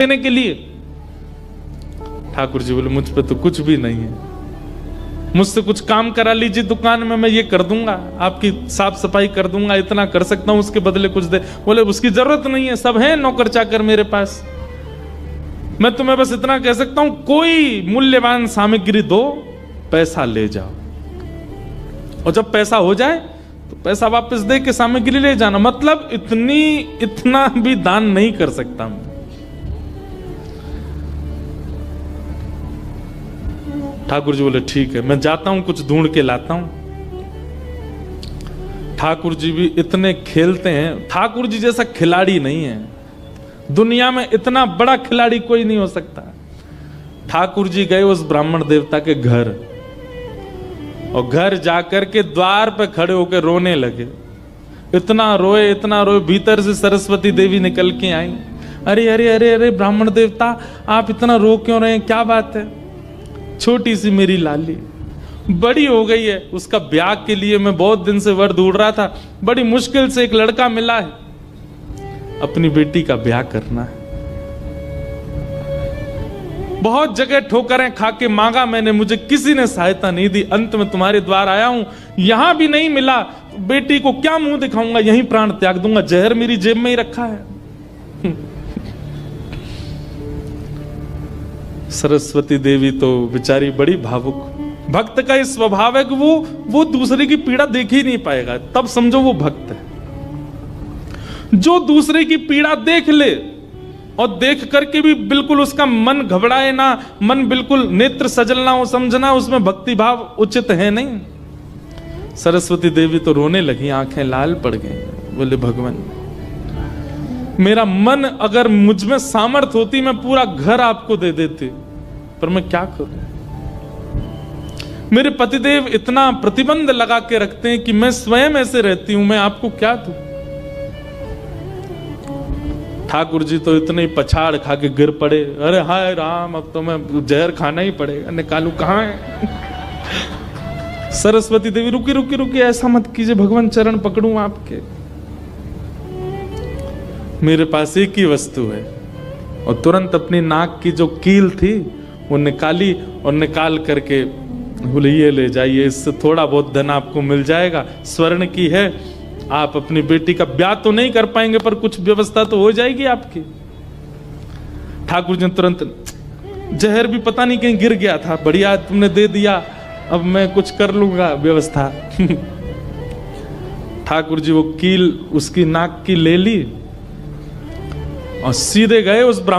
देने के लिए। ठाकुर जी बोले मुझ पे तो कुछ भी नहीं है, मुझसे कुछ काम करा लीजिए दुकान में, मैं ये कर दूंगा, आपकी साफ सफाई कर दूंगा, इतना कर सकता हूं, उसके बदले कुछ दे। बोले उसकी जरूरत नहीं है, सब है नौकर चाकर मेरे पास, मैं तुम्हें बस इतना कह सकता हूं कोई मूल्यवान सामग्री दो, पैसा ले जाओ, और जब पैसा हो जाए तो पैसा वापस दे के सामग्री ले जाना। मतलब इतना भी दान नहीं कर सकता मैं। ठाकुर जी बोले ठीक है, मैं जाता हूं, कुछ ढूंढ के लाता हूं। ठाकुर जी भी इतने खेलते हैं, ठाकुर जी जैसा खिलाड़ी नहीं है दुनिया में, इतना बड़ा खिलाड़ी कोई नहीं हो सकता। ठाकुर जी गए उस ब्राह्मण देवता के घर, और घर जाकर के द्वार पे खड़े होकर रोने लगे। इतना रोए, भीतर से सरस्वती देवी निकल के आई। अरे अरे अरे अरे ब्राह्मण देवता, आप इतना रो क्यों रहे हैं, क्या बात है? छोटी सी मेरी लाली बड़ी हो गई है, उसका ब्याह के लिए मैं बहुत दिन से वर ढूंढ रहा था, बड़ी मुश्किल से एक लड़का मिला है, अपनी बेटी का ब्याह करना है। बहुत जगह ठोकरें खा के मांगा मैंने, मुझे किसी ने सहायता नहीं दी, अंत में तुम्हारे द्वार आया हूं, यहां भी नहीं मिला, बेटी को क्या मुंह दिखाऊंगा, यहीं प्राण त्याग दूंगा, जहर मेरी जेब में ही रखा है। सरस्वती देवी तो बेचारी बड़ी भावुक, भक्त का इस स्वभाव है कि वो दूसरे की पीड़ा देख ही नहीं पाएगा, तब समझो वो भक्त है। जो दूसरे की पीड़ा देख ले और देख करके भी बिल्कुल उसका मन घबराए ना, मन बिल्कुल नेत्र सजल ना हो, समझना उसमें भक्ति भाव उचित है नहीं। सरस्वती देवी तो रोने लगी, आंखें लाल पड़ गई। बोले भगवान, मेरा मन अगर मुझ में सामर्थ होती मैं पूरा घर आपको दे देती, पर मैं क्या करूं? मेरे पतिदेव इतना प्रतिबंध लगा के रखते हैं कि मैं स्वयं ऐसे रहती हूं, मैं आपको क्या दूं? ठाकुर जी तो इतने ही पछाड़ खा के गिर पड़े। अरे हाय राम, अब तो मैं जहर खाना ही पड़ेगा, निकालू कहां है? सरस्वती देवी रुकी रुकी रुकी, ऐसा मत कीजिए भगवान, चरण पकड़ूं आपके, मेरे पास एक ही वस्तु है। और तुरंत अपनी नाक की जो कील थी वो निकाली, और निकाल करके बोले ये ले जाइए, इससे थोड़ा बहुत धन आपको मिल जाएगा, स्वर्ण की है, आप अपनी बेटी का ब्याह तो नहीं कर पाएंगे पर कुछ व्यवस्था तो हो जाएगी आपकी। ठाकुर जी तुरंत, जहर भी पता नहीं कहीं गिर गया था, बढ़िया तुमने दे दिया, अब मैं कुछ कर लूंगा व्यवस्था। ठाकुर जी वो कील उसकी नाक की ले ली और सीधे गए उस ब्राह्मण